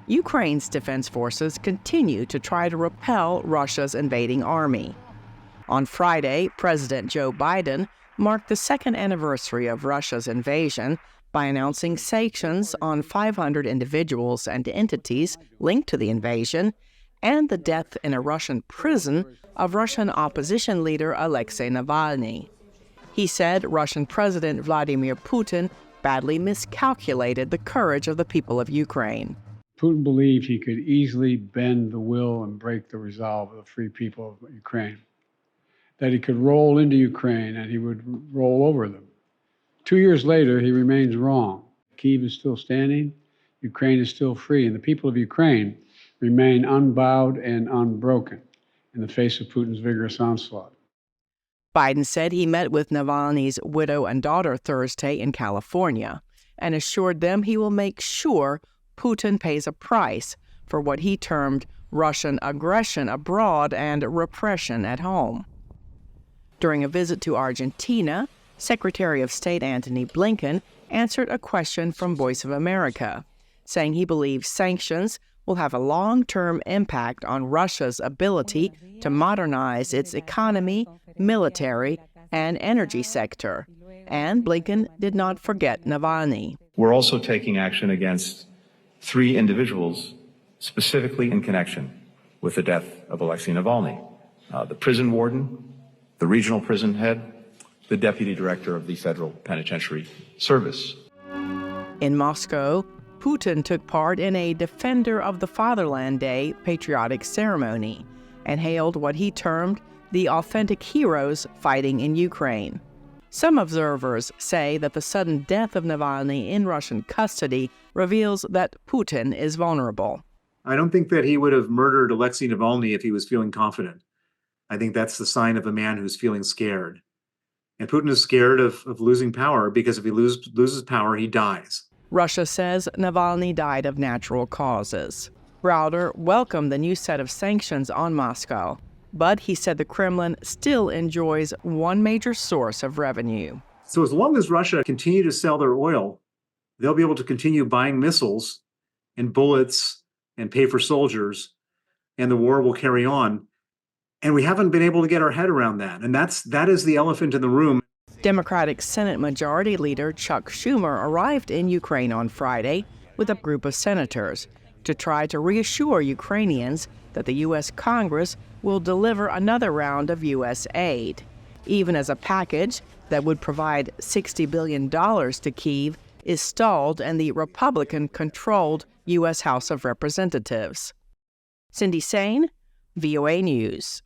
Ukraine's defense forces continue to try to repel Russia's invading army. On Friday, President Joe Biden marked the second anniversary of Russia's invasion by announcing sanctions on 500 individuals and entities linked to the invasion and the death in a Russian prison of Russian opposition leader Alexey Navalny. He said Russian President Vladimir Putin badly miscalculated the courage of the people of Ukraine. Putin believed he could easily bend the will and break the resolve of the free people of Ukraine, that he could roll into Ukraine and he would roll over them. 2 years later, he remains wrong. Kyiv is still standing, Ukraine is still free, and the people of Ukraine remain unbowed and unbroken in the face of Putin's vigorous onslaught. Biden said he met with Navalny's widow and daughter Thursday in California and assured them he will make sure Putin pays a price for what he termed Russian aggression abroad and repression at home. During a visit to Argentina, Secretary of State Antony Blinken answered a question from Voice of America, saying he believes sanctions will have a long-term impact on Russia's ability to modernize its economy, military, and energy sector. And Blinken did not forget Navalny. We're also taking action against 3 individuals specifically in connection with the death of Alexey Navalny, the prison warden, the regional prison head, the deputy director of the Federal Penitentiary Service. In Moscow, Putin took part in a Defender of the Fatherland Day patriotic ceremony and hailed what he termed the authentic heroes fighting in Ukraine. Some observers say that the sudden death of Navalny in Russian custody reveals that Putin is vulnerable. I don't think that he would have murdered Alexei Navalny if he was feeling confident. I think that's the sign of a man who's feeling scared. And Putin is scared of losing power because if he loses power, he dies. Russia says Navalny died of natural causes. Browder welcomed the new set of sanctions on Moscow, but he said the Kremlin still enjoys one major source of revenue. So as long as Russia continue to sell their oil, they'll be able to continue buying missiles and bullets and pay for soldiers, and the war will carry on. And we haven't been able to get our head around that. And that is the elephant in the room. Democratic Senate Majority Leader Chuck Schumer arrived in Ukraine on Friday with a group of senators to try to reassure Ukrainians that the U.S. Congress will deliver another round of U.S. aid, even as a package that would provide $60 billion to Kyiv is stalled in the Republican-controlled U.S. House of Representatives. Cindy Saine, VOA News.